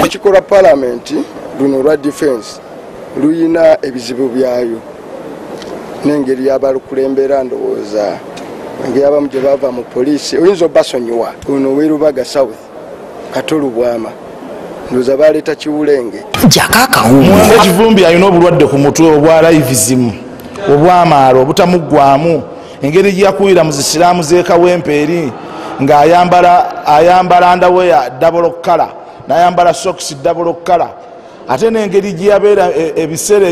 Ekikola Parliament luno lwa defense luyina ebizibu byayo n'engeri y'abalukulembera ndowooza engeri abamu gye bava mu poliisi oyinza obasonyiwa luno Werubaga South Katolu Bwama ndowooza baleeta Kiwulenge Gyako Akawuuwo Kivumbi alina obulwadde ku mutwe obwa livism obwamaalo obutamuggwamu engeri gyakuwira mu zisiraamu z'ekawempe eri ng'ayambala ndaweya double color n'ayambala socks double color ate n'engeri gyabeera ebiseera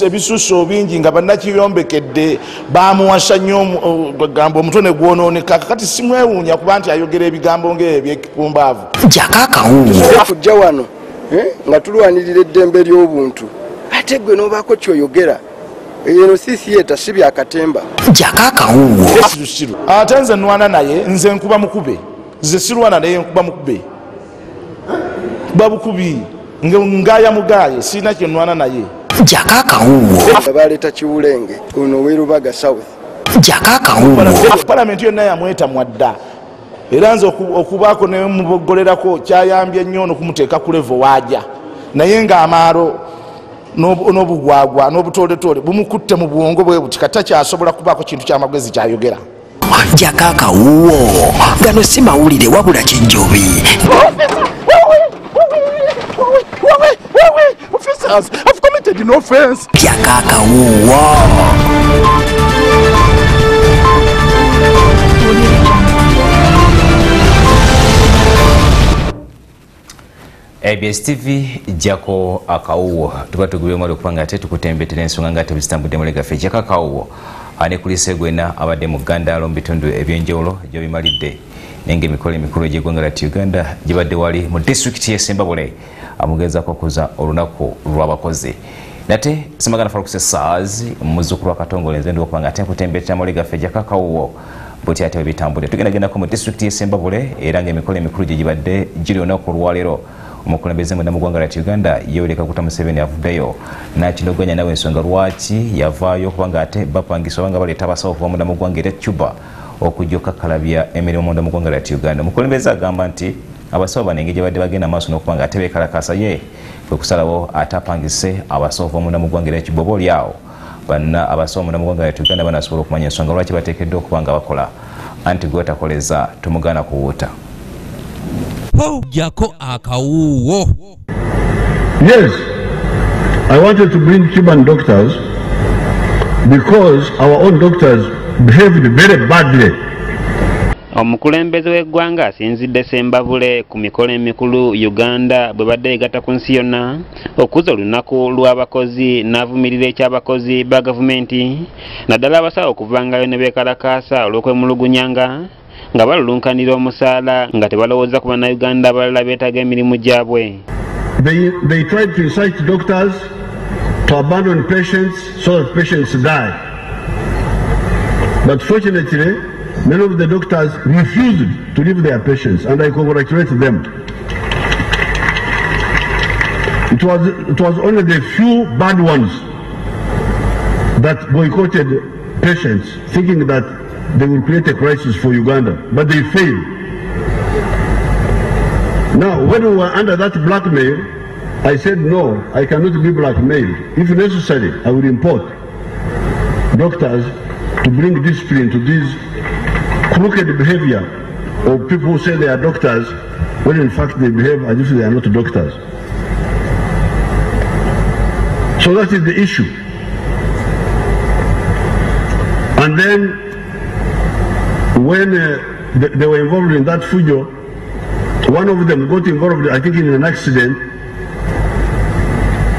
ebisuso bingi nga bannakiyombekedde bamuwasa nnyo gamba omutwe ne gwonooneka kakati simwewuunya kuba nti ayogera ebigambo ng'ebyekipumbaavu. Gyako Akawuuwo kujja wano nga tulwanirira eddembe ly'obuntu ate gwe n'obaako kyoyogera eno sisiyeta si byakatemba. Gyako Akawuuwo sirusiru ate nze nwana naye nze nkuba mukube nze sirwana naye nkuba mukube kuba bukubi ngaya mugaye sina kye nwana naye. Gyako Akawuuwo baleeta Kiwulenge ono Werubaga South. Gyako Akawuuwo Parliament yonna yamweta mwadda era nze okubaako ne mubogolerako kyayambye nnyo okumuteeka ku level waajja naye ng'amaalo n'obugwagwa n'obutooletoole bumukutte mu bwongo bwe buti kata kyasobola kubaako kintu ky'amagezi kyayogera. Gyako Akawuuwo gano si mawulire wabula kijjubi. Officers, I've committed an offense. Gyako Akawuuwo ABS TV Gyako Akawuuwo tuba tugubye mwali okupanga ate tukutembetera ensonga nga tebizitambudde mu legaffe. Gyako Akawuuwo ane kulise gwena abadde mu Uganda mu bitundu ebyenjawulo gye bimalidde nenge emikolo emikulu egy'eggwanga lya Uganda gibadde wali mu disitulikiti y'e Sembabule amugezaako okuza olunaku lw'abakozi. Nate Semagana Falukuse SARS muzzukulu wa Katongole nze ndi okupanga ate nkutembetera mu legaffe. Gyako Akawuuwo bw'oti ate bwebitambudde tugendagendako mu disitulikiti y'e Sembabule era ng'emikolo emikulu gye gibadde giri olunaku lwaleero. Omukulembeze mu ggwanga lya Uganda Yoweri Kaguta Museveni avuddeyo n'akindoganya nawe ensonga lwaki yavaayo kubanga ate bapangisa obanga baleeta abasawo okuva munda mu ggwanga erya Cuba okujja okukakkalabya emirimu munda mu ggwanga lya Uganda. Omukulembeze agamba nti abasawo bano engeri gye badde bagenda maaso n'okubanga ate beekalakaasa ye kwe kusalawo ate apangise abasawo okuva munda mu ggwanga erya Cuba oba olyawo banna abasawo munda mu ggwanga lya Uganda banaasobola okumanya ensonga lwaki bateekeddwa okubanga bakola anti gwe takoleza tumugaana kuwuuta. Gyako Akawuuwo. Yes, I wanted to bring Cuban doctors because our own doctors behaved very badly. Omukulembeze w'eggwanga asinzidde Sembabule ku mikolo emikulu Uganda bwe badde egatta ku nsi yonna okuza olunaku lw'abakozi n'avumirira eky'abakozi ba gavumenti naddala abasawo okuvangayo ne beekalakaasa olw'okwemulugunyanga nga balulunkanira omusaala nga tebalowooza ku bannayuganda abalala beetaaga emirimu gyabwe. They tried to incite doctors to abandon patients so that patients die. But fortunately, many of the doctors refused to leave their patients, and I congratulate them. It was only the few bad ones that boycotted patients, thinking that they will create a crisis for Uganda, but they failed. Now, when we were under that blackmail, I said, no, I cannot be blackmailed. If necessary, I will import doctors to bring discipline to this crooked behavior of people who say they are doctors, when in fact they behave as if they are not doctors. So that is the issue. And then, when they were involved in that fujo, one of them got involved, I think, in an accident,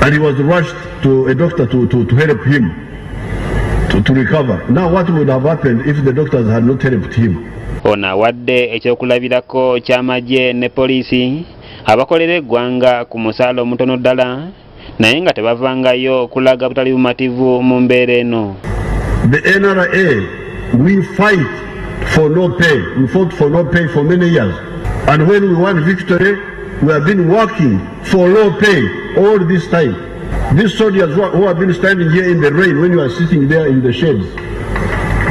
and he was rushed to a doctor to help him to recover. Now, what would have happened if the doctors had not helped him? Ono awadde ekyokulabirako ky'amagye ne poliisi abakolera eggwanga ku musaala omutono ddala naye nga tebavangayo kulaga butali bumativu mu mbeera eno. The NRA, we fight for no pay. We fought for no pay for many years. And when we won victory, we have been working for low pay all this time. These soldiers who have been standing here in the rain when you are sitting there in the shades,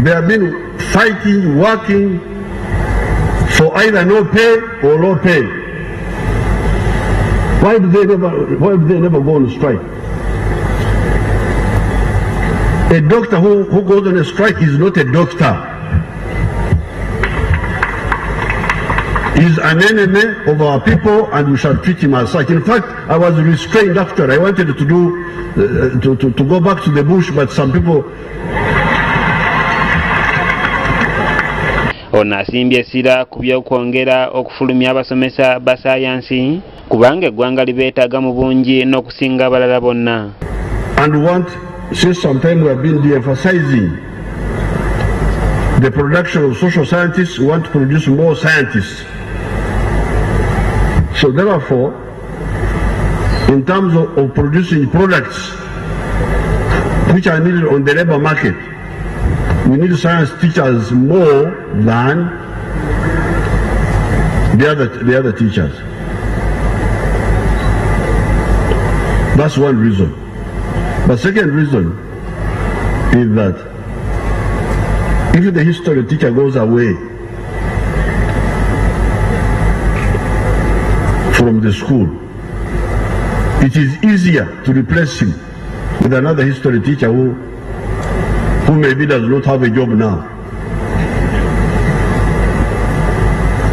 they have been fighting, working for either no pay or low pay. Why do they never go on strike? A doctor who goes on a strike is not a doctor. He's an enemy of our people, and we shall treat him as such. In fact, I was restrained after. I wanted to go back to the bush, but some people. Ono asimbye essira ku by'okwongera okufulumya abasomesa ba sayansi kubanga eggwanga libeetaaga mu bungi n'okusinga abalala bonna. And since some time we have been de-emphasizing the production of social scientists, we want to produce more scientists. So therefore, in terms of producing products which are needed on the labor market, we need science teachers more than the other teachers. That's one reason. The second reason is that if the history teacher goes away from the school, it is easier to replace him with another history teacher who maybe does not have a job now.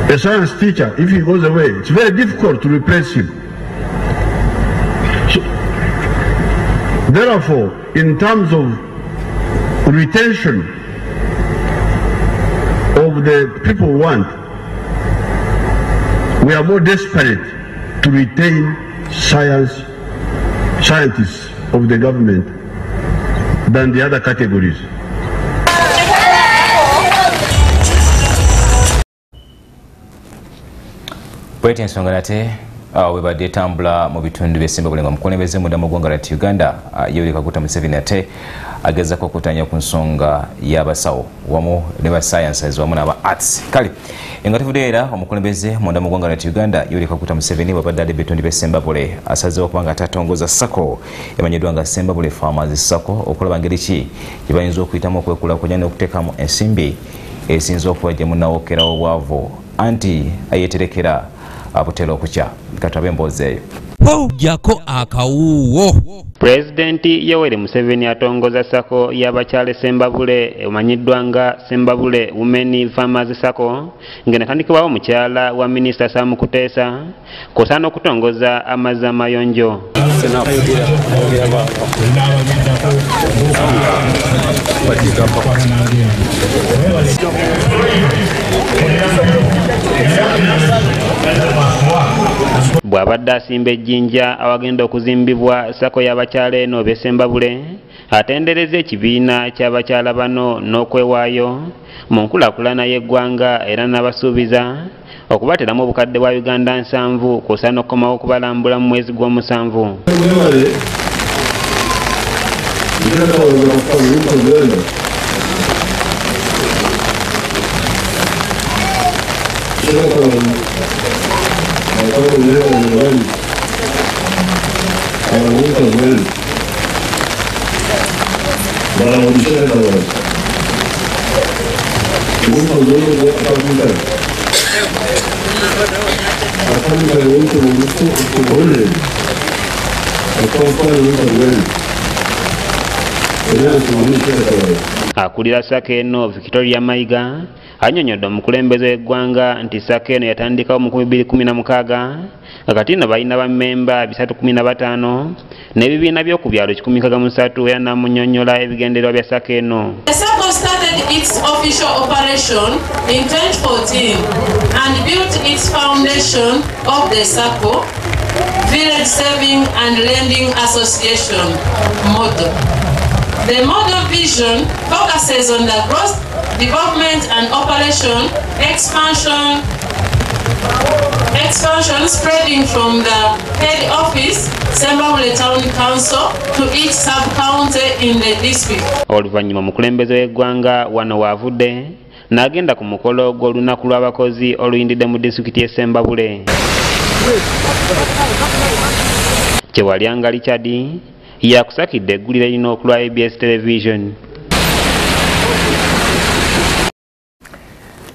A science teacher, if he goes away, it's very difficult to replace him. So, therefore, in terms of retention of the people we want, we are more desperate to retain scientists of the government than the other categories. Bwete ensonga nate webadde etambula mu bitundu byesimba bulenga mukulembeze munda mu ggwanga lyattu Uganda Yoweri Kaguta Museveni ate agezako okutanya ku nsonga y'abasawo wamu ne ba sciences wamu n'aba arts. Kale nga tuvudde era omukulembeze munda mu ggwanga lyattu Uganda Yoweri Kaguta Museveni wabadde ali bitundu byesimba bule asazeewo okubanga atatongoza sako emanyiddwa nga Semba Bule Farmers Sako okulaba ngeri ki gye bayinza okuyitamu okwekulaakulanya n'okuteekamu ensimbi esinza okuba gye munnawookerawo obwavu anti ayeeterekera abutera okukya katabe emboozi eyo. Gyako Akawuuwo. Pulezidenti Yoweri Museveni atongoza sako y'abakyala Semba Bule emanyiddwa nga Semba Bule Women Farmers Sako ng'enatandikibwawo omukyala wa minisita Sam Kuteesa kwosaana okutongoza amazzi amayonjo. Bw'abadde asimba ejjinja awagenda okuzimbibwa sako y'abakyala eno b'e Semba Bule atendereza ekibiina ky'abakyala bano n'okwewaayo mu nkulaakulana y'eggwanga era n'abasuubiza okubateramu obukadde bwa Uganda 7 kwosaana okukomawo okubalambula mu mwezi gw'omusanvu. Akulira sako eno Victoria Mayiga annyonnyodde omukulembeze w'eggwanga nti sako eno yatandikawo mu 2016 kati nno balina bammemba 315 n'ebibiina by'oku byalo 163 era n'amunnyonnyola ebigendererwa bya sako eno. The SACCO started its official operation in 2014 and built its foundation of the SACCO Village Saving and Lending Association model. The model vision focuses on the growth, development and operation expansion spreading from the head office, Semba Bule Town Council, to each sub-county in the district. Oluvannyuma omukulembeze w'eggwanga wano waavudde n'agenda ku mukolo gw'olunaku lw'abakozi oluyindidde mu disitulikiti y'e Semba Bule. Kyewalyanga Richard yakusakidde eggulire lino ku lwa ABS Television.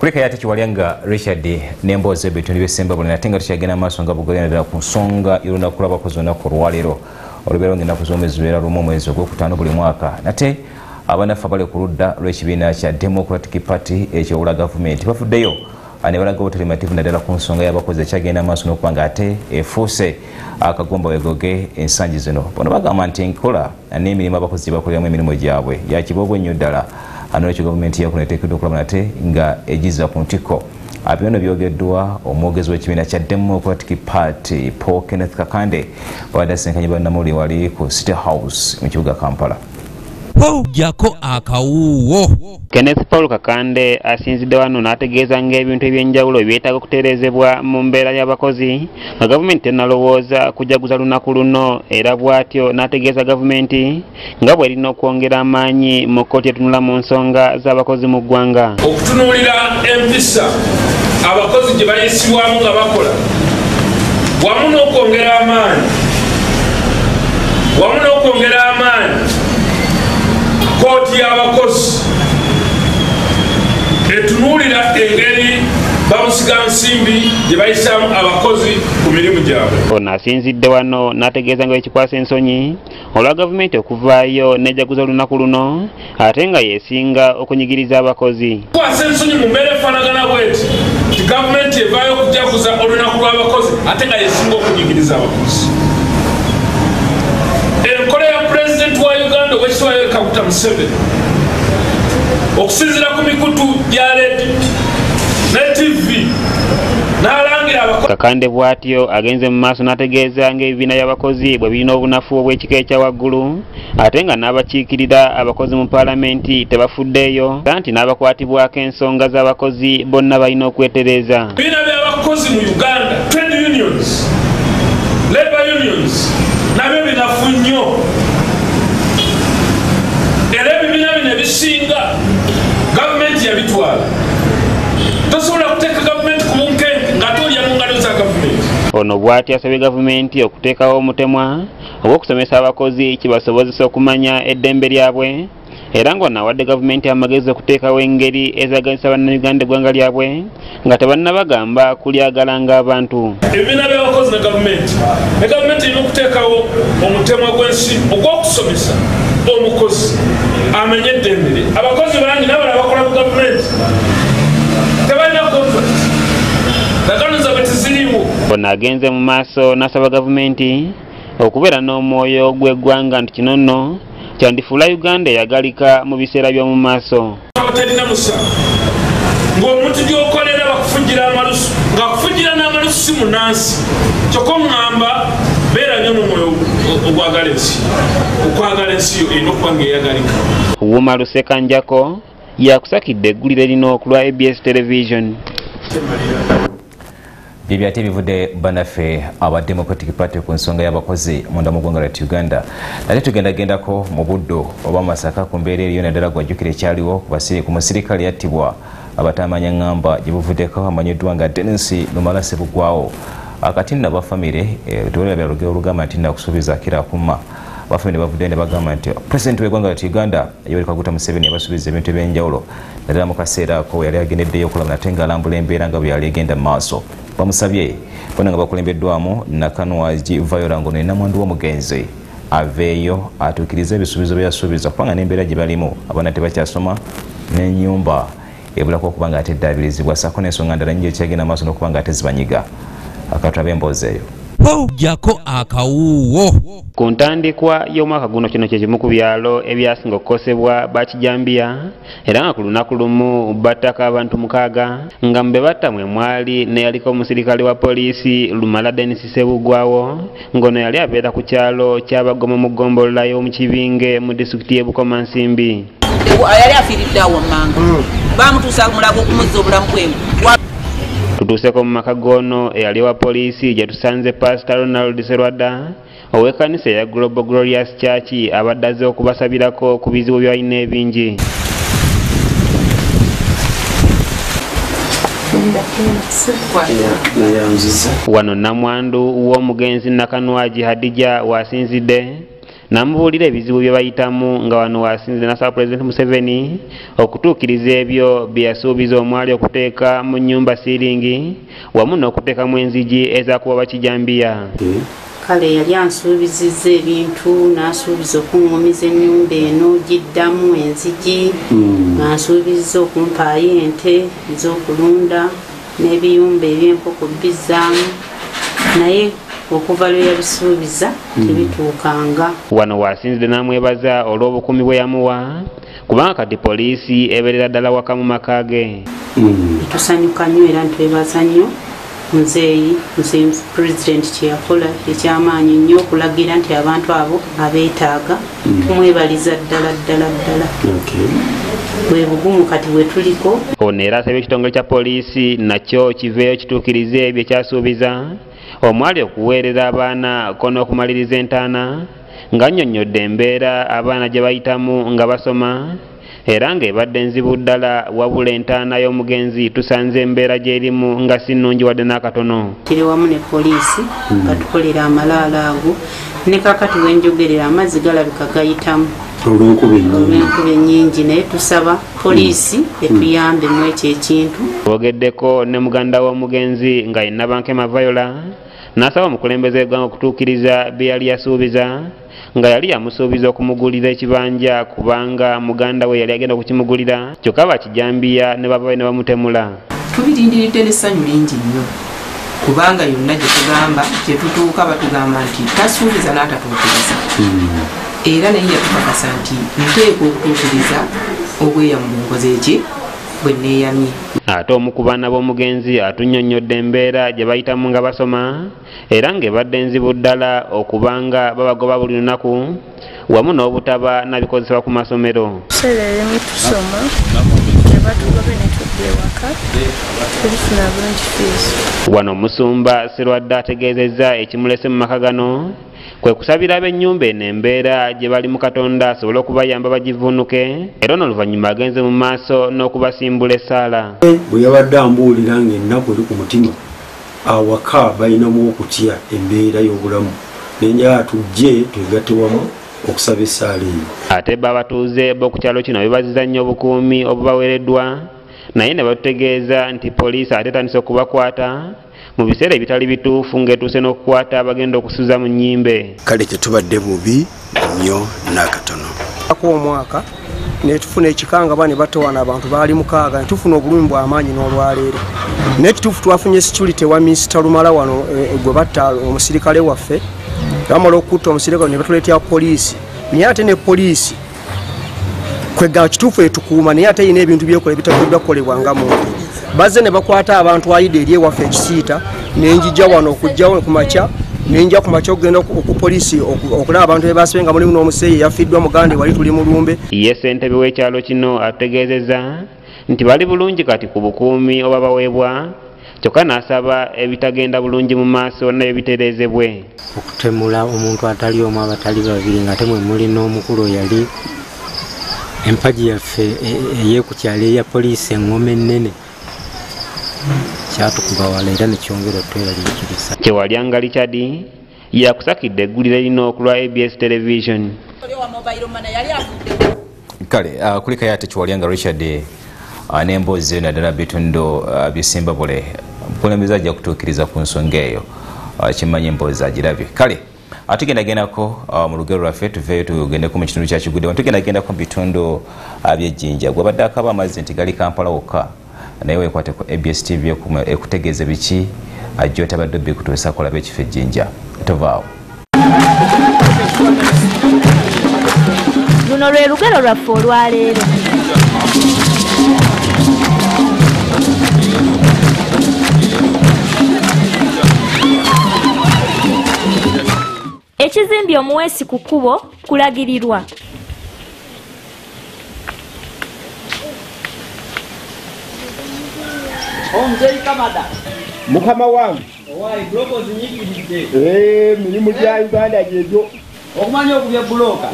kuleka yate Kiwalyanga Richard n'emboozi ebitundu by'essemba buli nate nga tukyagenda maaso nga bugolera ddala ku nsonga y'olunaku lw'abakozi olunaku olwaleero olubeera ng'ennaku z'omwezi zibeera lumu omwezi ogwokutaano buli mwaka nate abanafu abali ku ludda lw'ekibiina kya Democratic Party ekyowula gavumenti bafuddeyo ne balaga obuterimativu naddala ku nsonga y'abakozi ekyagenda maaso n'okuba ng'ate efuuse akagomba wegoge ensangi zino bono bagamba nti enkola n'emirimu abakozi gye bakoleramu emirimu gyabwe yakibobwa ennyo ddala anolwekyo gavumenti yakuno eteekeddwa okulaba nate nga egiza ku ntikko byono byogeddwa omwogezi w'ekibiina kya Democratic Party Paul Kenneth Kakande babadde asenkanye bannamawulire wali ku City House mu kibuga Kampala. Gyako Akawuuwo. Kenneth Paul Kakande asinzidde wano n'ategeeza ng'ebintu ebyenjawulo byetaaga okutereezebwa mu mbeera y'abakozi nga gavumenti tennalowooza kujaguza lunaku luno era bw'atyo n'ategeeza gavumenti nga bw'erina okwongera amaanyi mu kkooti etunula mu nsonga z'abakozi mu ggwanga. Okutunuulira empisa abakozi gye bayisibwamu nga bakola wamu n'okwongera amaanyi kooti y'abakozi etunuulira engeri bamusiga nsimbi gye bayisaamu abakozi ku mirimu gyabwe. Ono asinzidde wano n'ategeeza nga ekikwasa ensonyi olwa gavumenti okuvaayo n'ejaguza olunaku luno ate nga yeesinga okunyigiriza abakozi. Ekikwasa ensonyi mu mbeera efaanagana bw'eti nti gavumenti evaayo okujaguza olunaku lw'abakozi ate nga yeesinga okunyigiriza abakozi. Enkola ya pulezidenti wa Uganda ow'ekitwalo Kaguta Museveni okusinziira ku mikutu gya leediyo ne TV n'alangira abakozi. Kakande bw'atyo agenze mu maaso n'ategeeza ng'ebibiina by'abakozi bwe birina obunafu obw'ekika ekya waggulu ate nga n'abakiikirira abakozi mu paalamenti tebafuddeeyo nti n'abakwatibwako ensonga z'abakozi bonna balina okwetereeza. Ebibiina by'abakozi mu Uganda, trade unions, labor unions nabyo binafu nnyo era ebibiina bino ebisinga gavumenti yabitwala. Tosobola kuteeka gavumenti ku bunkenke nga tolya mu ngalo za gavumenti. Ono bw'atyo asabye gavumenti okuteekawo omutemwa ogw'okusomesa abakozi kibasobozesa okumanya eddembe lyabwe era ng'ono awadde gavumenti amagezi okuteekawo engeri ezaganyisa bannayuganda eggwanga lyabwe nga tebannabagamba kulyagalanga abantu. Ebibiina by'abakozi ne gavumenti erina okuteekawo omutemwa gw'ensi ogw'okusomesa omukozi amenye eddembe lye. Abakozi bangi n'abala abakola mu gavumenti tebalina contract ndagaano zaabwe teziriiwo. Ono agenze mu maaso n'asaba gavumenti okubeera n'omwoyo gw'eggwanga nti kino nno kyandifuula Uganda eyagalika mu biseera by'omu maaso. Abatalina musango ng'omuntu gy'okolera bakufugira amalusu ng'akufugira n'amalusu si munansi kyokka oŋŋamba beera nnyo mu mwoyo ogwagala ensi okwagala ensi yo erina okuba ng'eyagalika. Wuma Lusekanjako yakusakidde eggulire erino ku lwa ABS Television. Bibyate bivudde banaffe aba Democratic Party ku nsonga y'abakozi munda mu ggwanga lya Uganda. Ate tugendagendako mu buddo oba Masaka ku mbeera eriyo naddala gwajjukira ekyaliwo ku musirikale yattibwa abatamanya ngamba gye buvuddeko amanyiddwa nga Dennis Lumala Sebugwawo. Akati nno abafamire tuwulira lugero olugamba nti nakusuubiza akira akumma. Abafamire bavudde ne bagamba nti pulezidenti w'eggwanga lya Uganda Yoweri Kaguta Museveni yabasuubiza ebintu ebyenjawulo naddala mu kaseera ako yali agendeddeyo okulaba nate ng'alambula embeera nga bwe yali egenda mu maaso. Bamusabye bonna nga bakulembeddwamu Nakanwaji Viola ngono ennamwandu w'omugenzi aveeyo atuukirize ebisuubizo bye yasuubiza kubanga n'embeera gye balimu abaana tebakyasoma n'ennyumba ebulako okuba nga ate eddaabirizibwa ssaako n'ensonga ndala nnyingi ekyagenda maaso n'okuba nga ate zibanyiga. Akatulabe emboozi eyo. Gyako Akawuuwo. Ku ntandikwa y'omwaka guno kino kye kimu ku byalo ebyasinga okukosebwa bakijambiya era nga ku lunaku lumu battaka abantu 6 nga mbe batta mwe mwali neyaliko omusirikale wa poliisi Lumala Dennis Sebugwawo ng'ono yali abeera ku kyalo ky'Abagoma mu ggombolola y'omu Kibinge mu disitulikiti y'e Bukomansimbi. Yali afiiridde awo Manga baamutuusa mulago okumuzza obulamu bwe. Tutuuseko mu maka gono eyali wa poliisi gye tusanze Pastor Ronald Serwada ow'ekkanisa eya Global Glorious Church abadde azze okubasabirako ku bizibu bye balina ebingi. Wano nnamwandu w'omugenzi Nakanwaji Hadija wasinzidde namubuulira ebizibu bye bayitamu nga wano wasinze nasaba Pulezidenti Museveni okutuukiriza ebyo bye yasuubiza omwali okuteeka mu nnyumba siiringi wamu n'okuteekamu enzigi ezakuba bakijambiya. Kale yali ansuubizizza ebintu n'asuubiza okuŋŋumiza ennyumba eno giddamu enzigi n'ansuubiza okumpaayo ente ez'okulunda n'ebiyumba eby'enkoko bizzaamu naye okuva lwe yabisuubiza tebituukanga. Wano wasinzidde n'amwebaza olw'obukuumi bwe yamuwa kubanga kati poliisi ebeerera ddala waka mu maka ge. Tusanyuka nnyo era ntwebaza nnyo muzeeyi Pulezidenti kye yakola ekyamaanyi nnyo okulagira nti abantu abo abeetaaga tumwebaliza ddala. Bwe bugumu kati bwe tuliko. Ono era asabye ekitongole kya poliisi nakyo kiveeyo kituukirize bye kyasuubiza omwali okuweerera abaana ko n'okumaliriza entaana nga nnyonnyodde embeera abaana gye bayitamu nga basoma era ng'ebadde nzibu ddala wabula entaana y'omugenzi tusanze embeera gy'erimu nga si nnungi wadde n'akatono. Kiri wamu ne poliisi batukolera amalaala ago ne kakati wenjogerera amazzi galabika gayitamu olw'enkuba ennyingi naye tusaba poliisi etuyambe mu ekyo ekintu. Boogeddeko ne muganda w'omugenzi nga yenna Bankema Viola n'asaba omukulembeze w'eggwanga okutuukiriza bye yali yasuubiza nga yali yamusuubiza okumugulira ekibanja kubanga muganda we yali agenda okukimugulira kyokka bakijambiya ne bava ne bamutemula. Tubirindiridde n'essanyu lingi nnyo kubanga yonna gye tugamba gye tutuuka batugamba nti tasuubiza n'atatuukiriza era naye yatukakasa nti nteekwa okutuukiriza obweyamu bunkoze ki bwe neeyamye. Ate omu ku baana b'omugenzi atunnyonnyodde embeera gye bayitamu nga basoma era ng'ebadde nzibu ddala okubanga babagoba buli lunaku wamu n'obutaba nabikozesebwa ku masomero. Tuseerera tusoma ne batugobe ne tudda ewaka tulifuna bulungi fiizi. Wano Omusumba Sserwadda ategeezezza ekimulese mu maka gano kwe kusabira ab'ennyumba eno embeera gye bali mu Katonda asobole okubayamba bagivuunuke era n'oluvannyuma agenze mu maaso n'okubasimbula essaala. Bwe yabadde ambuulira ng'ennaku eri ku mutima awaka balinamu okutya embeera y'obulamu nenjala tujje twegatte wamu okusaba essaala eyo. Ate babatuuze b'oku kyalo kino bebaziza nnyo obukuumi obubaweereddwa naye ne batutegeeza nti poliisi ate etandise okubakwata mu biseera ebitali bituufu ng'etuuse n'okukwata abagenda okusuza mu nnyimbe. Kale tetubadde bubi nnyo n'akatono. Omwaka ne tufuna ekikanga bane batowana abantu baali 6 ne tufuna obulumi bw'amaanyi n'olwaleero. N'ekituufu twafunye security wa Mr. Lumala wano gwe batta omusirikale waffe bamala okutta omusirikale ne batuleetera poliisi naye ate ne poliisi kwega kituufu etukuuma naye ate yina ebintu byekola bitakwedwa kukolebwa nga muntu. Bazze ne bakwata abantu ayide eri ewaffe ekisiita nenjija wano okujjawo kumakya nenja kumakya okugenda ku poliisi okulaba abantu bebasibe nga mulimu n'omuseeyi yafiddwa mugande wali tuli mulumbe. Ye ssentebe w'ekyalo kino ategeezezza nti bali bulungi kati ku bukuumi oba baweebwa kyokka n'asaba ebitagenda bulungi mu maaso nayo bitereezebwe. Okutemula omuntu atali omu abatali babiri nga temwe muli n'omukulu yali empagi yaffe ey'eku kyalo eya poliisi engoma ennene kyatukuba wala era nekyongera otweraliikiriza. Kyewalyanga Richard yakusakidde eggulire lino ku lwa ABS Television. Kale kulika yate Kyewalyanga Richard n'emboozi naddala bitundu bisimba bule mukulembeze ajja kutuukiriza ku nsonga eyo kimanye emboozi agirabye. Kale atugendagendako mu lugero lwaffe tuveeyo tugendeko mu kitundu kya Kigudde tugendagendako mu bitundu by'Ejjinja gwabadde akaba amazzi nti gali Kampala wokka naye weekwate ku ABS TV ekutegeeza biki ajja otabadde bikutuusa kulaba ekifo Ejjinja tovaawo. Luno lwe lugero lwaffe olwaleero. Ekizimbye omuweesi ku kkubo kulagirirwa. Mukama wange mirimu gya Uganda gyebyo okumanya okubya buloka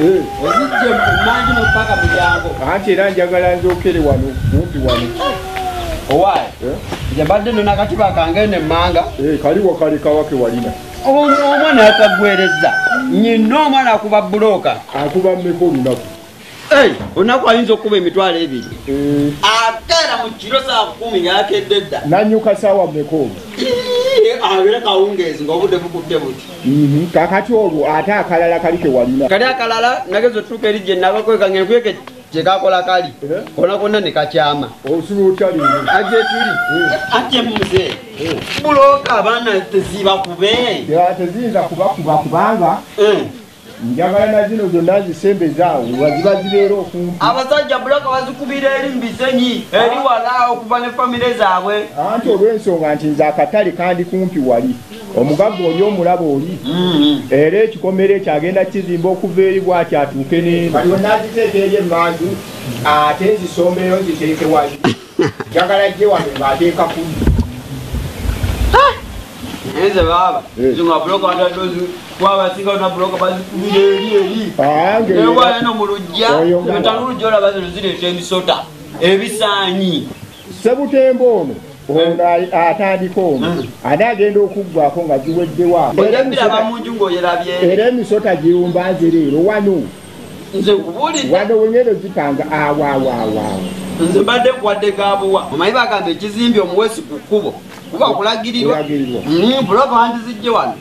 ozijje mangi n'opaka mulyango anti era njagala nzokere wano kumpi wano owaayi yabadde nina akatiba kange ne mmanga kaliwo kali kawake walina omwana yakagwereza nyina omwana akuba buloka akuba mmeka olunaku olunaku ayinza okuba emitwalo ebiri akeera mu kiro saa 10 yakedde dda nanyuka saawa mmeka olwo abere kawungeezi ng'obudde bukudde buti kakati olwo ate akalala kali kewalina kali akalala nageza otuuka eri gye nabakweka ngenkuyeke kyekakola kali kona konna ne kakyama osula otya leero aje tuli ate muze buloka abaana tezibakube teziyinza kubakuba kubanga njagala na zino zonna zisembezaawo waziba zibeera okumpi abasajja buloka bazikubira eri mubisenyi eri wala okuva ne famire zaabwe anti olw'ensonga nti nze akatale kandi kumpi wali omugagga oli omulaba oli era ekikomero ekyo agenda kizimba okuva eri bwati atuuke neno kaliwe naziteeka eri emmanju ate nzisombeyo nziteeke wali njagala gye wano ng'ateeka kumi eze baba zinga buloka watadozi wabasinga na buloka bazikubira eri ewa eno mu lujja etanulujja olaba zino zireeta emisota ebisaanyi sebutembo ono atandika ono ate agenda okuggwako nga ziweddewa era emisota girumba nze leero wano nze nkubulidde wano wengendo zipanga awawawaawo nze mbadde kwadde gabuwa omanyi bagamba ekizimbi omuwesi ku kkubo kuba okulagirirwa buloka wandizijje wano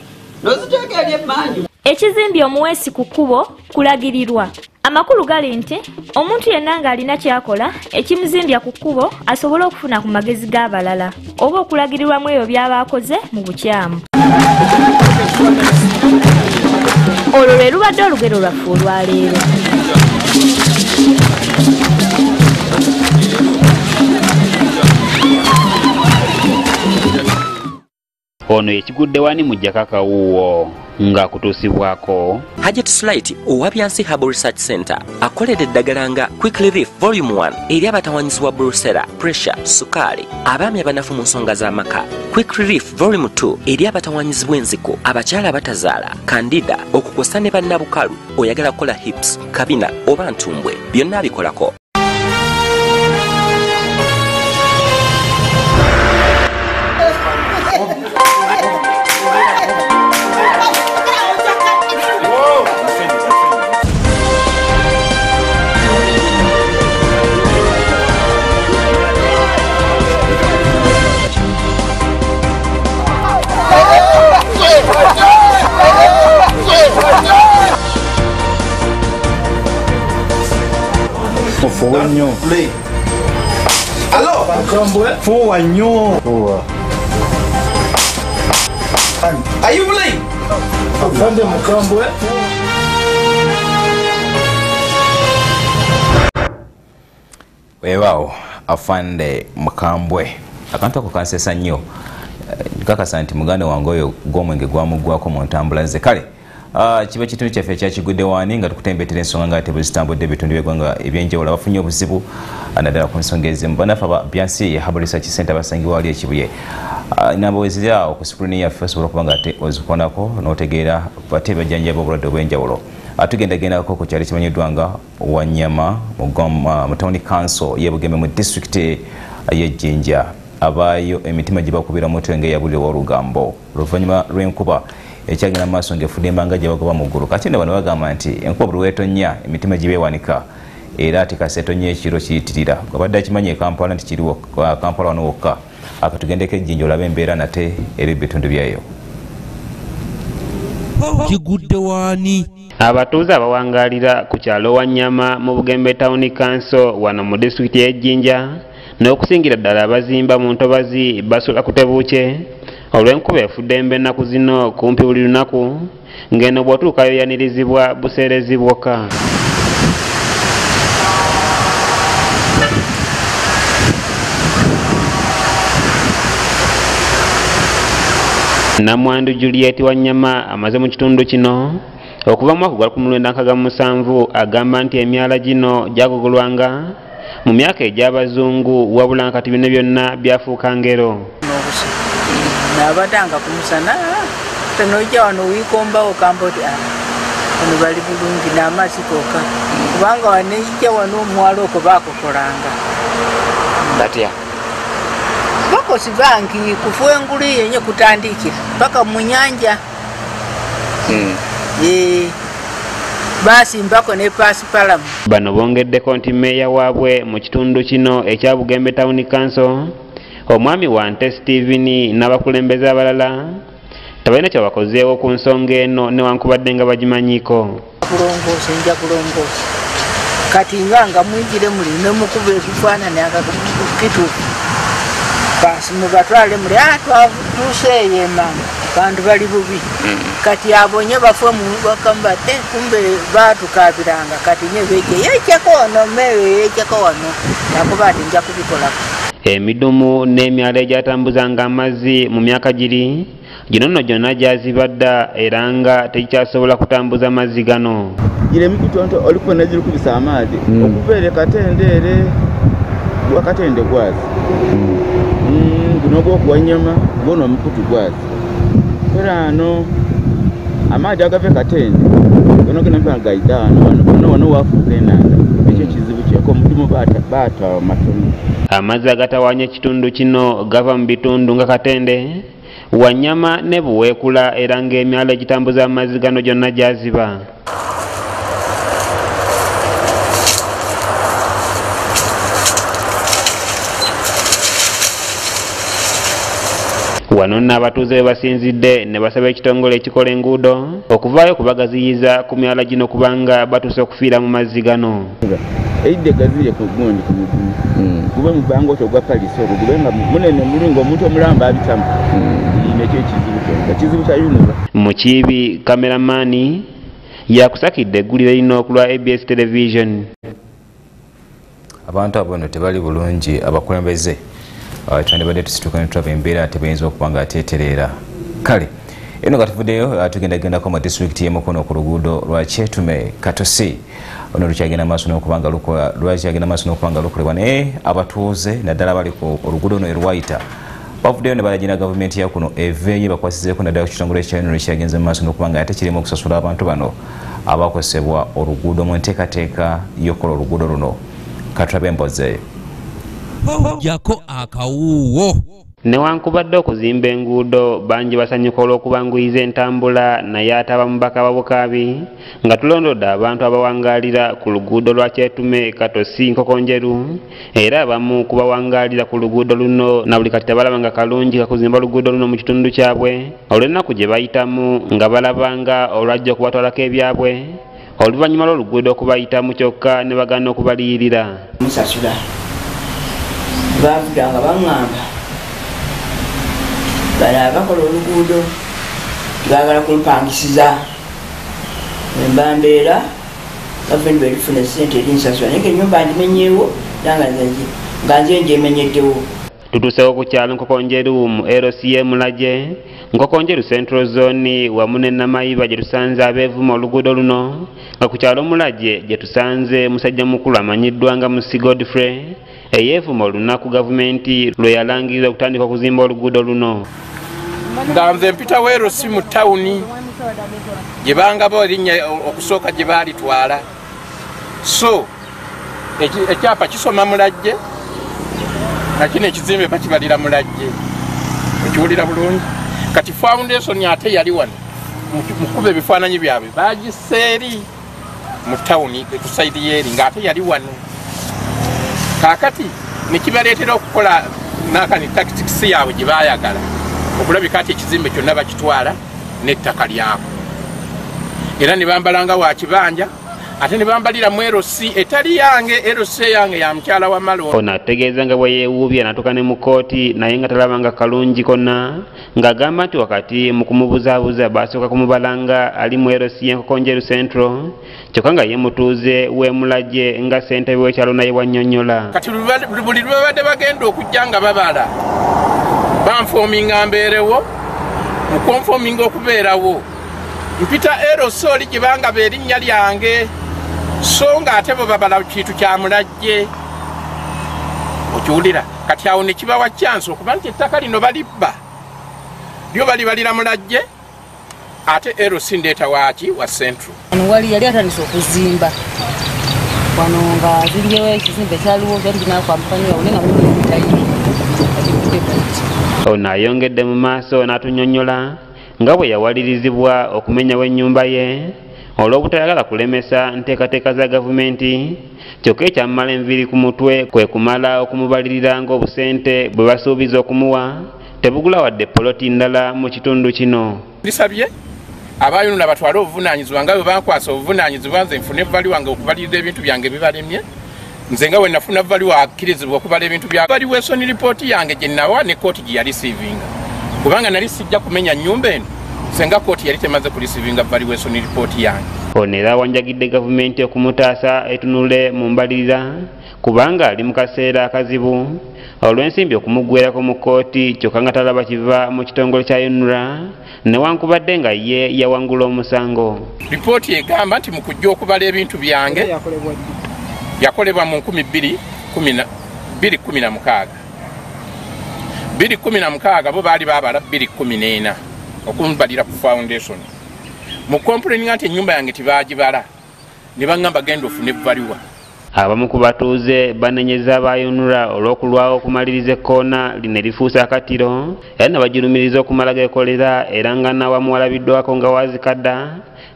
noziteeka eri emmanju ekizimbi omuweesi ku kkubo kulagirirwa. Amakulu gali nti omuntu yenna ng'alina kyakola ekimuzimbya ku kkubo asobole okufuna ku magezi g'abalala oba okulagirirwamu ebyo by'aba akoze mu bukyamu. Olwo lwe lubadde olugero lwaffe olwaleero. Ono ekigudde wani mu Gyako Akawuuwo nga kutuusibwako Hajat Slight owa Byansi Herbal Research Center akoledde eddagala nga Quick Relief Volume 1 eri abatawanyizibwa brusela, pressure, sukaali, abaami abanafu mu nsonga z'amaka. Quick Relief Volume 2 eri abatawanyizibwa enziko, abakyala abatazaala, kandida, okukosa ne bannabukalu, oyagala kukola hips, kabina oba ntumbwe, byonna abikolako. Fowanyo. Allo, Fowanyo. Are you playing? Afande Mukambwe. Weewaawo afande Mukambwe akantu ako kansesa nnyo nkakasa nti muganda wange oyo gw'omwenge gwamugwako mu ntambula ze kale kiba kitundu kyaffe ekyakigudde waani nga tukutembetera ensonga nga ate bwezitambudde ebitundu by'eggwanga ebyenjawulo abafunye obuzibu naddala ku nsonga ezimu banafe aba Byansi Herbal Research Center basangibwa wali ekibuye namba wezirya ku sikulini yaffe osobola okuba nga ate ozikonako n'otegeera bate bajjanjaba obulwadde obw'enjawulo tugendagendako ku kyali kimanyiddwa nga Wanyama mu Town Council y'e mu district y'Ejjinja abaayo emitima gye bakubira mutwe ng'eyabulire w'olugambo oluvannyuma lw'enkuba ekyagenda mu maaso ng'efudde embanga gye bagoba mu ggulu kati ne bano bagamba nti enkuba buli weetonnya emitima gye beewanika era ati kasi etonnya ekiro kiyitirira gwabadde akimanyi Kampala nti kiriwo Kampala wano wokka akatugendeko Ejjinja olabe embeera nate eri bitundu byayo kigudde waani abatuuze abawangalira ku kyalo Wanyama mu Bugembe Town Council wano mu district y'Ejjinja n'okusingira ddala abazimba mu ntobazi basula ku tebuukye olw'enkuba efudde emba ennaku zino kumpi buli lunaku ng'eno bw'otuukayo yanirizibwa buseerezi bwokka. Namwandu Juliet Wanyama amaze mu kitundu kino okuva mu mwaka gwa 1997 agamba nti emyala gino gyagogolwanga mu myaka egy'abazungu wabula nkati bino byonna byafuuka ngero. Nabadanga ku musana tenojja wano wiikombawo kamboti wano bali bulungi n'amazzi gokka kubanga wanekijja wano omwalo okwo baakokolanga batya bakosi bangi kufuwa engulu yenye kutandikira paka mu nyanja basimbako ne pasipalamu. Bano bongeddeko nti mmeeya waabwe mu kitundu kino ekya Bugembe Town Council omwami Wante Steven n'abakulembeze abalala tebalina kye bakozeewo ku nsonga eno newankubadde nga bagimanyiiko. Kulongoosa nja kulongoosa kati nga mwigire muli nemukuba ebifaananyi akakituufu basi mubatwale muli twatuuseeyo emama bantu bali bubi kati abonye bafwe mubakamba te kumbe batukabiranga kati nyebeje yechako wano mewe yechako wano nakuba ati nja kubikolako. Emidumu n'emyalo egyatambuzanga amazzi mu myaka giri gino nno gyonna gyazibadda era nga tekikyasobola kutambuza mazzi gano. Gire mikutonto oliko naziri kubisa amazi okuveere Katendere gwa Katende gwazi guno gwokuwanyama gono omukutu gwazi era ano amazi agave Katende gono gena mpaka gaidano wano wafuuka enanga ekyo kizibu kyeko omudumu baata matono. Amazzi agatawanya ekitundu kino gava mu bitundu nga Katende Wanyama ne Buweekula era ng'emyalo egitambuza amazzi gano gyonna gyaziba. Wano n'abatuuze be basinzidde ne basaba ekitongole ekikola enguudo okuvaayo kubagaziyiza ku myala gino kubanga batuuse okufiira mu mazzi gano. Eidde gazire ku gundi ku mudumu gube mu bango togwa palisi ogwo gube nga munene mulungo omuntu omulamba abitamu nekyo ekizibu kya yunuba. Mukiibi kameramani yakusakidde eggulire lino okulwa ABS Television. Abantu abo tebali bulungi abakulembeze twandibadde tusituka ne tulaba embeera tebayinza okuba nga ateetereera. Kale eno katuvuddeyo tugendagendako mu disitulikiti y'Emukono ku luguudo lwa Kyetume Katosi ono lukyagenda maaso n'okubanga lukolebwa naye abatuuze naddala bali ku oluguudo ono erwayita bavuddeyo ne balagina gavumenti ya kuno eveeyo bakwasizeeko naddala ku kitongole ekyayono ekyagenze mu maaso n'okubanga ate kirimu okusasula abantu bano abakozesebwa oluguudo mu nteekateeka y'okukola oluguudo luno. Katulabe emboze. Gyako Akawuuwo. Newankubadde okuzimba enguudo bangi basanyuka olw'okubanguyiza entambula naye ate abamubaka ababukaabi nga tulondodde abantu abawangaalira ku luguudo lwa Kyetume Katosi Nkokonjeru era abamu kubawangaalira ku luguudo luno na buli kati tebalaba nga kalungi kakuzimba luguudo luno mu kitundu kyabwe olw'ennaku gye bayitamu nga balabanga olwajja okubatwalako ebyabwe oluvannyuma lw'oluguudo okubayitamu kyokka ne bagaana okubaliyirira. Musasula bavuganga baŋŋamba bala bakola oluguudo tibagala kumpangisiza embambeera gavumenti bwerifuna sente erinsasula naye ennyumba ndimenyeewo nga nze njemenyeddewo. Tutuusewo ku kyalo Nkokonjeru mu LCA Mulagye Nkokonjeru Central Zone wamu ne Namayiba gye tusanze abeevuma oluguudo luno nga ku kyalo Mulagye gye tusanze musajja mukulu amanyiddwa nga Musi Godfrey eyeevuma olunaku gavumenti lwe yalangirira okutandika okuzimba oluguudo luno. Nga nze mpita weerosi mu tawuni gye bangaba erinnya okusooka gye baalitwala so ekyapa kisoma Mulagye nakino ekizimbe bakibalira Mulagye okiwulira bulungi kati foundation ate yali wano mukuba ebifaananyi byabwe bagiseeri mu tawuni etusaidi yeeri ng'ate yali wano kaakati nekibaleetera okukola nakani tactics yaabwe gye baayagala okulabika ati ekizimbe kyonna bakitwala n'ettaka lyako era ne bambalanga wa kibanja ate ne bambalira mu erosi etali yange erosi yange ya mukyala wa Malo. Ono ategeeza nga bwe yeewuubye n'atuuka ne mu kkooti naye nga talabanga kalungi konna ng'agamba nti wakati mu kumubuzaabuza basooka kumubalanga ali mu erosi y'Enkokonjeru Central kyokka nga ye mutuuze w'e Mulagye nga ssentebe w'ekyalo naye wannyonnyola. Kati buli lwe babadde bagenda okujja nga babala banfoominga mbeerewo mu konfoominga okubeerawo mpita erosi oli gye bangaba erinnya lyange so nga ate bo babala kintu kya Mulagye okiwulira kati awo ne kibawa chance okuba nti ettaka lino balibba lyo balibalira Mulagye ate erosi ndeeta waaki wa Central. Wali yali atandise okuzimba wano nga ziriyewo ekizimbe kyaliwo kyali kinakwampani wawone nga mulitayi. Ono ayongedde mu maaso n'atunnyonnyola nga bwe yawalirizibwa okumenyawo ennyumba ye olw'obutayagala kulemesa nteekateeka za gavumenti, kyokka ekyamala enviiri ku mutwe kwe kumala okumubalirira ng'obusente bwe basuubiza okumuwa tebugula wadde poloti ndala mu kitundu kino. Ndisabye abayonula batwale obuvunaanyizibwa nga bwe bankwasa obuvunaanyizibwa nze nfune vali wange okubalirira ebintu byange bibalemye, nze nga bwe nafuna vali wakkirizibwa okubala ebintu bya valiwo esoni lipooti yange gye nawa ne kooti gye yalisiivinga, kubanga nali sijja kumenya nnyumba eno senga kooti yali temaze kulisiivinga valiwo esoni lipooti yange. Ono era wanjagidde gavumenti okumutaasa etunule mu mbalirira kubanga ali mu kaseera akazibu olw'ensimbi okumuggweerako mu kkooti kyokka nga talaba kiva mu kitongole kya UNRA newankubadde nga ye yawangula omusango. Lipooti egamba nti mu kujja okubala ebintu byange yakolebwa mu 2016 bo baali babala 2014 okumbalira ku foundation mu complaining nti ennyumba yange tibagibala ne baŋŋamba genda ofune valiwa. Abamu ku batuuze banenyeza ba UNRA olw'okulwawo okumaliriza ekkoona lino lifuuse akatiro era ne bagirumiriza okumala geekolera era nga n'awamu walabiddwako nga waazikadda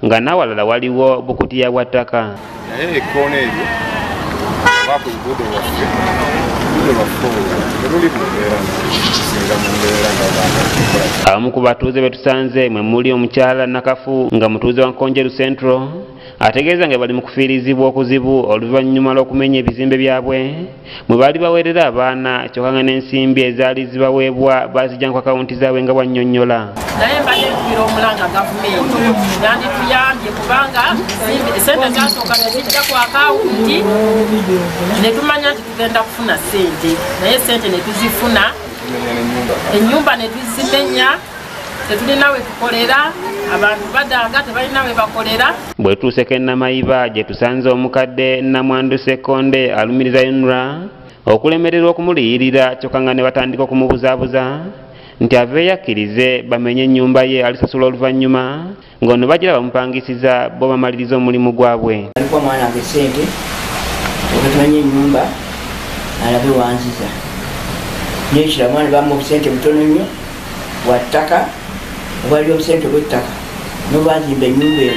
nga n'awalala waliwo bukutiya bwa ttaka. Naye ekkoona eryo oba ku luguudo lwaffe teruli mu mbeera singa mu mbeera nga abamu ku batuuze betusanze mwe muli omukyala Nakafu nga mutuuze wa Nkonjeru Central ategeeza nga bali mu kufiirizibwa okuzibu oluvannyuma lw'okumenya ebizimbe byabwe mwe baali baweerera abaana kyokka nga n'ensimbi ezaali zibaweebwa baazijja ku akawunti zaabwe nga bwannyonnyola. Naye mbadde mpulira omulanga gavumenti yandituyambye kubanga sente zasooka ne zijja ku akawunti ne tumanya nti tugenda kufuna sente naye sente ne tuzifuna ennyumba ne tuzimenya tetulina we tukolera abantu badanga tebalina we bakolera. Bwe tuuseko Namayiba gye tusanze omukadde Namwandu Sekonde alumiriza UNRA okulemererwa okumuliyirira kyokka nga ne batandika okumubuzaabuza nti aveeyo akkirize bamenye ennyumba ye alisasula oluvannyuma ng'ono bagira bamupangisiza bo bamaliriza omulimu gwabwe. Alikuwa mwana wange sente okutumanya ennyumba alabe wanziza nekira mwana bamu obusente butono nnyo bwa ttaka obwali obusente bw'ettaka n'obazimba ennyumba eno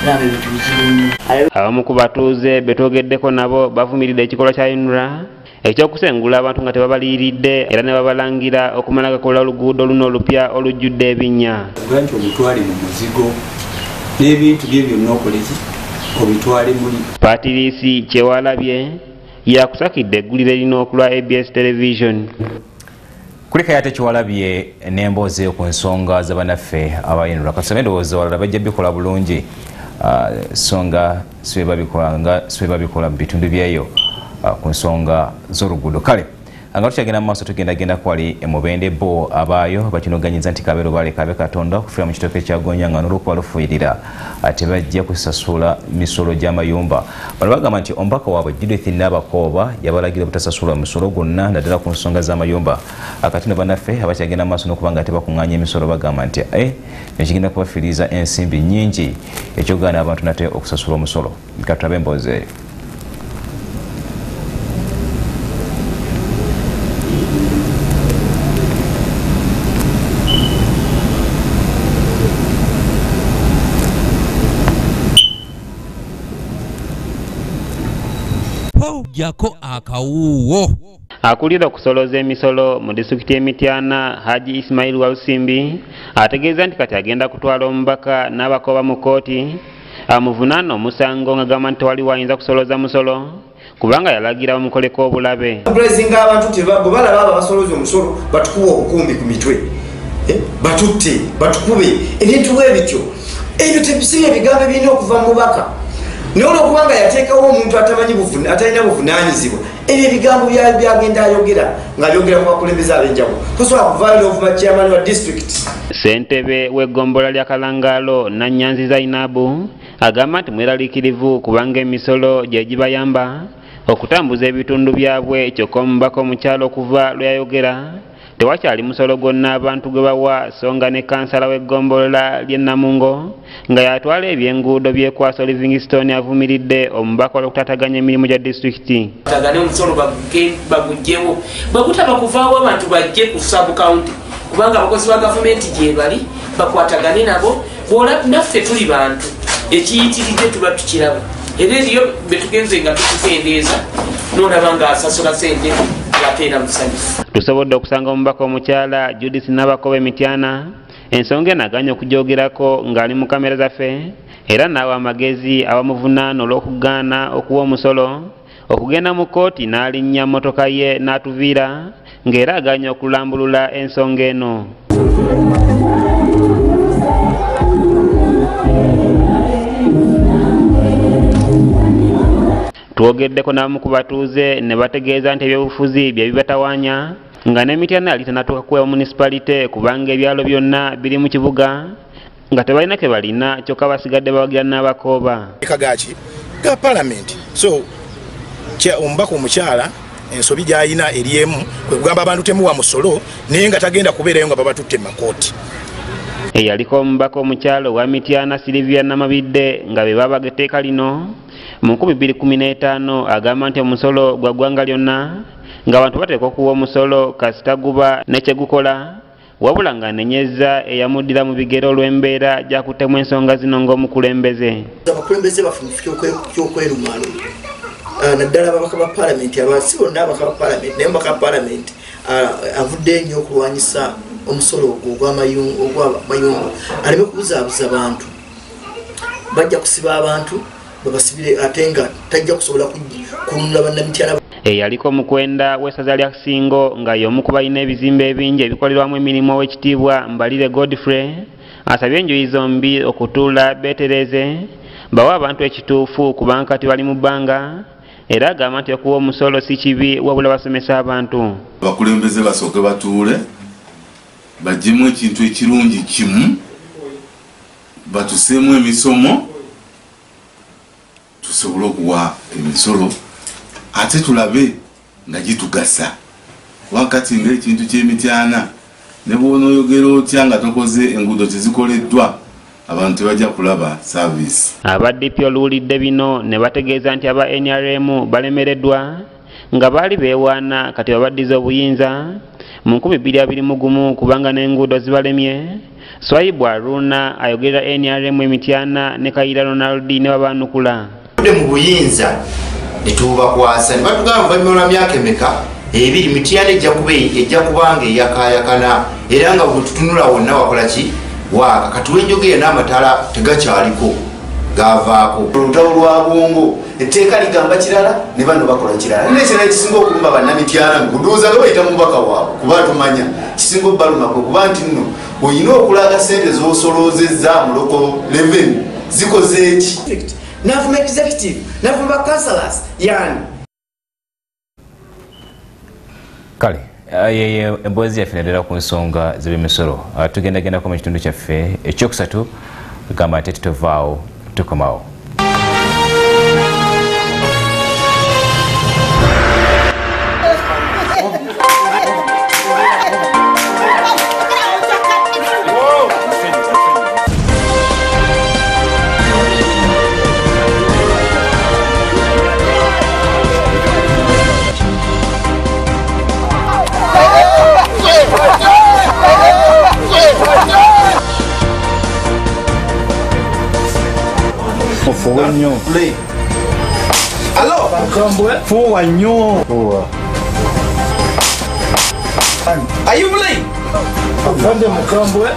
nabo ebintu bizibu nnyo. Abamu ku batuuze betwogeddeko nabo bavumiridde ekikolwa kya UNRA ekyokusengula abantu nga tebabaliyiridde era ne babalangira okumala gakola oluguudo luno olupya olujjudde ebinnya. Nti obitwale mu muzigo n'ebintu bye byonna okoleki obitwale muli. Paatiriisi Kyewalabye yakusakidde eggulire erina okulwa ABS Television. Kulika yate Kyewalabye n'emboozi ku nsonga z'abannaffe aba UNRA kasome endowooza walala bajja bikola bulungi songa sibe babikola mu bitundu byeyo ku nsonga z'oluguudo. Kale nga tukyagenda mu maaso tugendagenda kwali Mubende bo abaayo bakinoganyiza nti kabeero balekabe Katonda okufiira mu kitooke kya Gonja nga n'olwokuba lufuuyirira ate bajja kusasula misolo gy'amayumba. Bano bagamba nti omubaka waabwe Judith Nabakooba yabalagira butasasula misolo gwonna naddala ku nsonga z'amayumba. Kati no bannaffe abakyagenda mu maaso n'okuba nga tebakuŋŋaanya emisolo bagamba nti ekigenda kubafiiriza ensimbi nnyingi ekyogaana abantu nate okusasula omusolo. Katulabe emboozi eyo. Gyako Akawuuwo akulira okusoloza emisolo mu disitulikiti y'Emityana Haji Ismail Walusimbi ategeeza nti kati agenda kutwala omubaka n'abakoba mu kkooti amuvunaana omusango nga gamba nti tewali wayinza kusoloza musolo kubanga yalagira bamukoleko obulabe. Okulezinga abantu bwe balaba abo basoloza omusolo batukuba obukumbi ku mitwe batutte batukube ebintu bwe bityo ebyo tebisibe ebigambo ebirina okuva mu mubaka. N'olwokubanga yateekawo omuntu atalina buvunaanyizibwa ebyo ebigambo byagenda ayogera ng'abyogera ku bakulembeze ab'enjawulo tosobola kuvaayo n'ovuma chairman wa district. Ssentebe w'eggombolola lya Kalangaalo Nannyanzi Zainabu agamba nti mweraliikirivu kubanga emisolo gye gibayamba okutambuza ebitundu byabwe kyokka omubaka omukyalo okuva lwe yayogera tewakyali musolo gwonna abantu gwe bawa songa ne kansala w'eggombolola ly'e Namungo nga yatwala ebyenguudo by'Ekwaso Livingstone avumiridde omubaka olw'okutaataganya emirimu gya disitulikiti. Tagane omusolo bagugyewo bwe gutaba kuvaawo abantu bajje ku sub county kubanga abakozi ba gavumenti gye bali bakwatagane nabo bola naffe tuli bantu ekiyitiridde tuba tukiraba era eriyo betugenze nga tukukendeeza nolaba nga asasula sente yateera musanyufu. Tusobodde okusanga omubaka omukyala Judith Nabakobe Mityana ensonga enaganya okujoogerako ng'ali mu kamera zaffe era n'awa amagezi abamuvunaana olw'okugaana okuwa omusolo okugenda mu kkooti n'alinnya mmotoka ye n'atuviira ng'era aganya okulambulula ensonga eno. Twogeddeko n'abamu ku batuuze ne bategeeza nti ebyobufuzi bye bibatawaanya nga ne Mityana yali tanatuuka kuweebwa munisipalite kubanga ebyalo byonna biri mu kibuga nga tebalina ke balina kyokka basigadde bawagira n'abakooba. Kagaki ga palamenti so omubaka omukyala ensobi gy'alina eri emu kwe kugamba abantu temuwa musolo naye nga tagenda kubeerayo nga babatutte mu makooti. Eyaliko omubaka omukyala owa Mityana Silivia Namabidde nga be babaga etteeka lino mu 2015 agamba nti omusolo gwa ggwanga lyonna ng'abantu bateekwa okuwa omusolo kasita guba ne kye gukola wabula ng'anenyezza eyamuddira mu bigero olw'embeera gy'akuttemu ensonga zino ng'omukulembeze. Abakulembeze baffe mu ky'okwerumano naddala ababaka ba palamenti si bonna ababaka ba palamenti naye omubaka wa palamenti avudde nnyo okulwanyisa omusolo ogwo ogw'amayumba aleme kubuzaabuza abantu bajja kusiba abantu babasibire ate nga tajja kusobola kulumula bannamityana. Eyaliko omukwenda w'essaza lya Kisingo nga y'omu ku balina ebizimbe ebingi ebikolerwamu emirimu ow'ekitiibwa Mbalire Godfrey asabye enjuyi zombi okutuula beetereze bawe abantu ekituufu kubanga kati bali mu bbanga era agamba nti okuwa omusolo si kibi wabula basomesa abantu. Abakulembeze basooke batuule baggyemu ekintu ekirungi kimu batuseemu emisomo tusobole okuwa emisolo ate tulabe nga gitugasa wakati ng'ekintu ky'Emityana ne bw'onooyogera otya nga tokoze enguudo tezikoleddwa abantu tebajja kulaba saavisi. Aba DP oluwulidde bino ne bategeeza nti aba NRM balemereddwa nga baali beewaana kati babaddiza obuyinza mu 2021 kubanga n'enguudo zibalemye. Swaibu Aruna ayogerera NRM Emityana ne Kayira Ronald ne babaanukula. Mu buyinza netubakwasa ne batugamba banyuma myaka emeka ebiri Mityana ejja kubanga eyakayakana era nga bwe tutunula wonna wakola ki waka kati wenjogera n'amatala tegakyaliko gavaako olutalo lwa Bwongo etteeka ligamba kirala ne bano bakola kirala nekirala kisinga okulumba bannamityana nguduuza nga bayita mubaka waabwe kuba tumanya kisinga obbalumako kuba nti nno olina okulaga sente z'osoloozezza mu local revenue zikoze eki navuma executive navuma councillors yani kale yeye emboozi yaffe naddala ku nsonga z'eby'emisolo tugendagendako mu kitundu kyaffe ekyokusatu tugamba nti tutovaawo tukomawo. Fuwanyo. Hello. Fuwanyo. Are you playing? Mukambwe.